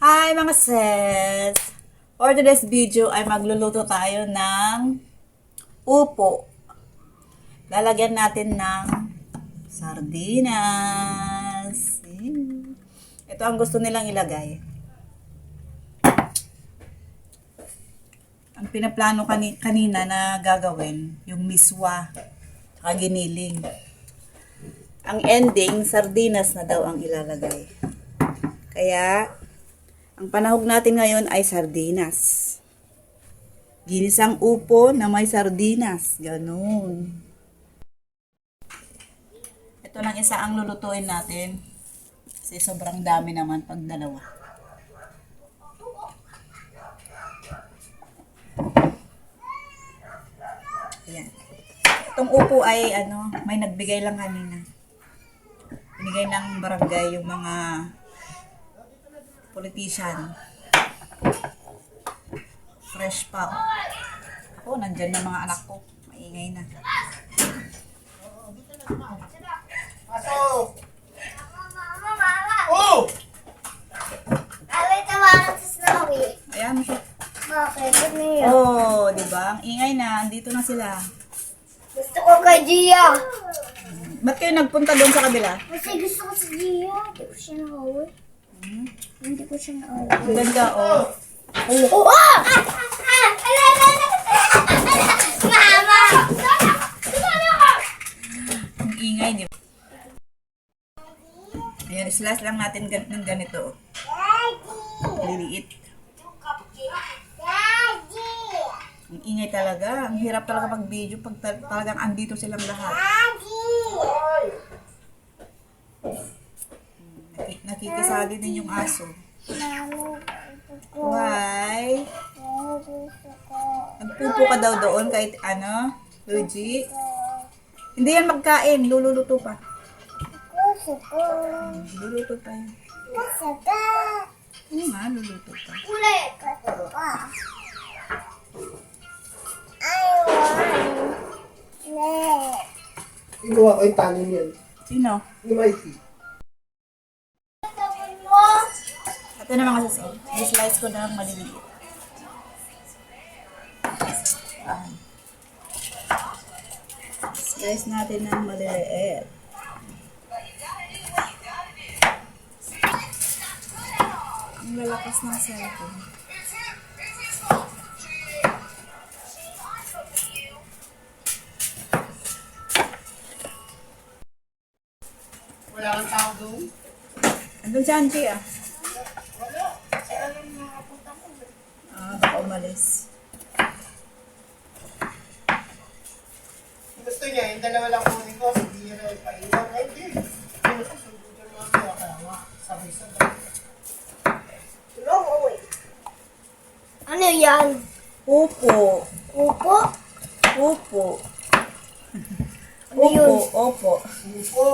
Hi mga sis! For today's video ay magluluto tayo ng upo. Lalagyan natin ng sardinas. Ito ang gusto nilang ilagay. Ang pinaplano kanina na gagawin, yung miswa, saka giniling. Ang ending, sardinas na daw ang ilalagay. Kaya, ang panahog natin ngayon ay sardinas. Ginisang upo na may sardinas. Ganun. Ito lang isa ang lulutuin natin. Kasi sobrang dami naman pag dalawa. Ayan. Itong upo ay may nagbigay lang kanina. Binigay ng barangay yung mga politician. Fresh pa. Ako, nandyan na mga anak ko. Maingay na. Pasok! Oh! Alay, tawagan si Snowy. Ayan. Bakit? Ano yun? Oh, di ba? Ang ingay na. Andito na sila. Gusto ko kay Gia. Ba't kayo nagpunta doon sa kabila? Kasi gusto ko si Gia. Hindi ko siya nauwi. Hindi ko siya nauwi. Ang ganda, oh. Oh! Ah! Mama! Ang ingay, di ba? Ayan, slice lang natin ng ganito. Liliit. Ang ingay talaga. Ang hirap talaga mag-video pag talagang andito silang lahat. Nakikisali din yung aso. Why? Nagpupo ka daw doon kahit Luigi? Hindi yan magkain. Luluto pa. Luluto pa yan. Nga, luluto pa. Inuwa ko yung tanin yan. Sino? Yung Mikey. Ito na mga sasi. I-slice ko na ng maliliit. Slice natin ng maliliit. Ang lalakas ng cellphone. Wala kang tao doon? Andun si Angie baka umalis. Gusto niya, yung dalawa lang kunin ko, hindi niya na ipaiwan. Ay, hindi. Sundo dyan mga kaya, kaya nga, sabay-sabay. Ano yan? Upo. Upo? Upo. Ano yun? Opo. Upo,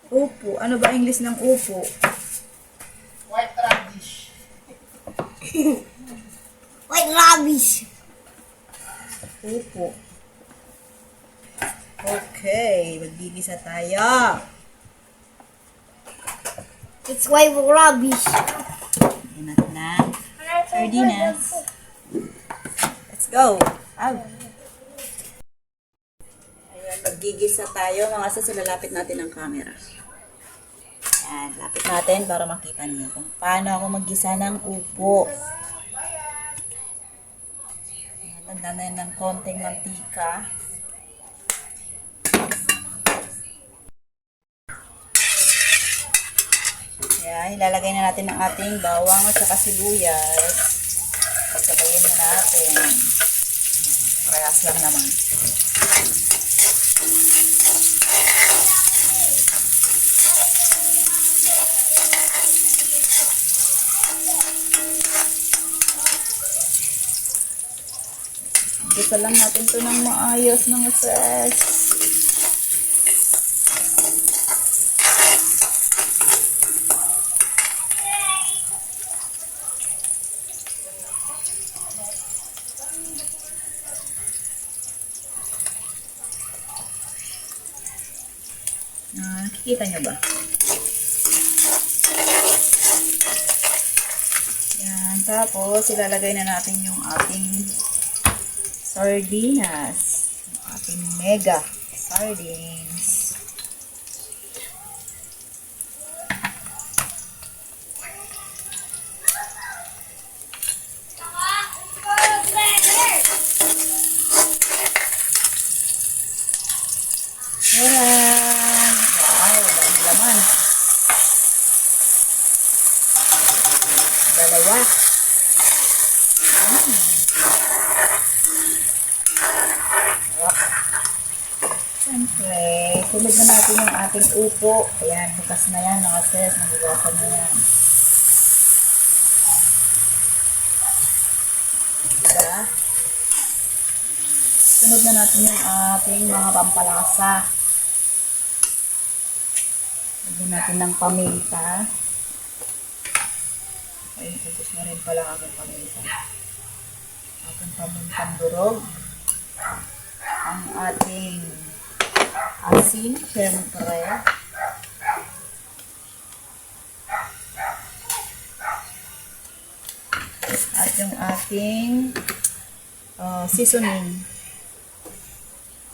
Upo. Ano ba English ng upo? white radish. White rubbish. Upo. Okay, maggigisa tayo. It's white rubbish. Lagyan natin ng sardinas. Let's go. Out. Ayan, maggigisa tayo. Mga sis, lalapit natin ang camera. Ayan, lapit natin para makita niyo kung paano ako maggisa ng upo. Ayan, lagyan na ng konting mantika. Ayan, ilalagay na natin ang ating bawang at saka sibuyas. Pagsabayin na natin. Parehas lang naman. Gusto lang natin ito ng maayos mga sis. Nakikita nyo ba? Tapos, ilalagay na natin yung ating sardinas. Yung ating mega sardines. Yan! Wow, dami laman. Dalawa. Siyempre, sunod na natin yung ating upo. Ayan, bukas na yan, mga sis. Nagugasan na yan. Diba? Sunod na natin yung ating mga pampalasa. Lagyan natin ng paminta. Ay, ubos na rin pala aking paminta. Ating pamintang durog. Ang ating asin, syempre. At yung ating seasoning.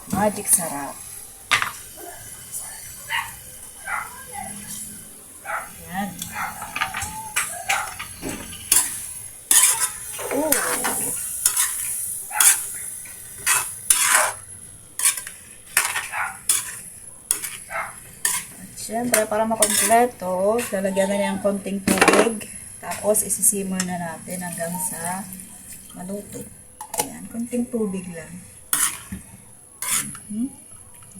Magic sarap. Yan. Oh. Siyempre, para makompleto, lalagyan na niya ng konting tubig. Tapos, isisimmer na natin hanggang sa maluto. Ayan, konting tubig lang.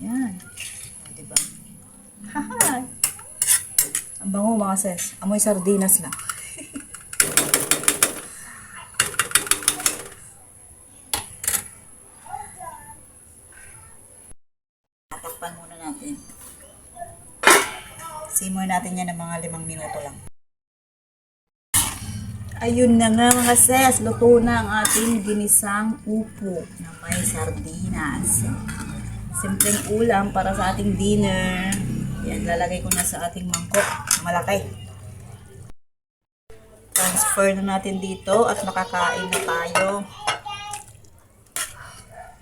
Ayan. O, diba? Haha! Ang bango mga sis. Amoy sardinas lang. Takpan muna natin. Simmer natin yan ng mga 5 minuto lang. Ayun na nga mga sis, luto na ang ating ginisang upo na may sardinas. Simpleng ulam para sa ating dinner. Yan, lalagay ko na sa ating mangkok. Malaki. Transfer na natin dito at makakain na tayo.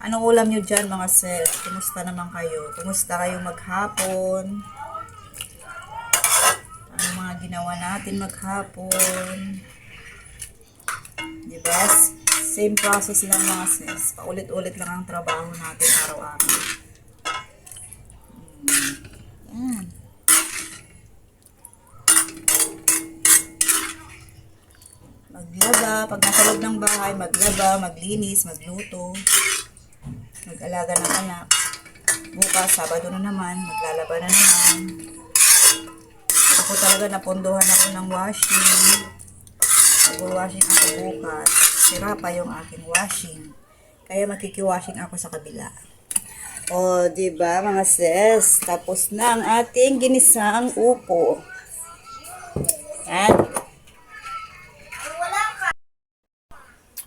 Anong ulam nyo dyan mga sis? Kumusta naman kayo? Kumusta kayo maghapon? Ano mga ginawa natin maghapon? Diba? Same process lang mga sis. Paulit-ulit lang ang trabaho natin araw-araw. Yan. Maglaba. Pag nasa loob ng bahay, maglaba, maglinis, magluto. Mag-alaga ng anak. Bukas, Sabado na naman, maglalaba na naman. Ako talaga napunduhan ako ng washing. Mag-washing ako bukas. Sira pa yung aking washing. Kaya magkikiwashing ako sa kabila. O, diba mga sis? Tapos na ang ating ginisang upo. Yan.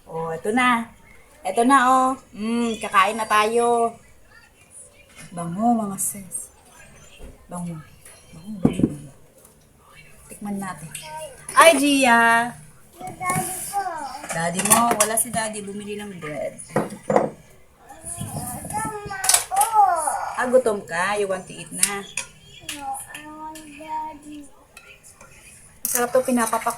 O, ito na. Ito na, oh. Kakain na tayo. Bango, mga sis. Bango. Bango. Tikman natin. Ay, Gia! Daddy mo? Wala si daddy. Bumili ng bread. Gutom ka? You want to eat na? No, I want daddy. Masarap to pinapapak.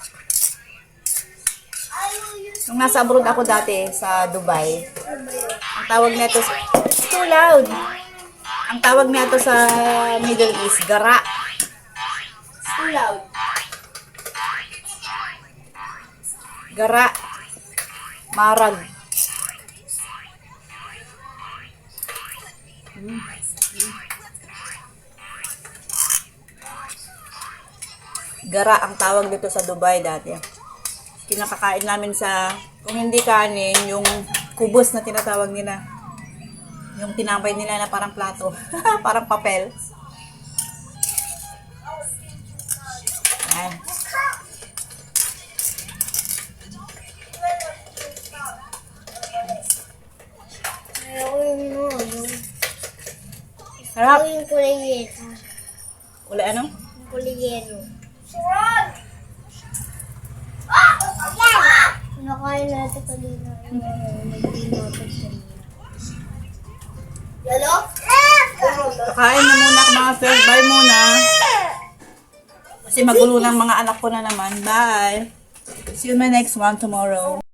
I will use Nung nasa abroad ako dati sa Dubai, ang tawag nito it's too loud. Ang tawag nito sa Middle East, gara. It's too loud. Gara. Marag. Gara ang tawag dito sa Dubai dati. Kinakakain namin sa, kung hindi kanin, yung kubos na tinatawag nila. Yung tinapay nila na parang plato. Parang papel. Yan. Ayoko yung Sarap. yung kulay yelo. Kulay ano? Kulay yelo. Surod! Ah! Yan! Nakain natin kanina. Hindi natin kanina. Lalo? Kain na muna mga friends. Bye muna. Kasi magulo ng mga anak ko na naman. Bye. See you in my next one tomorrow.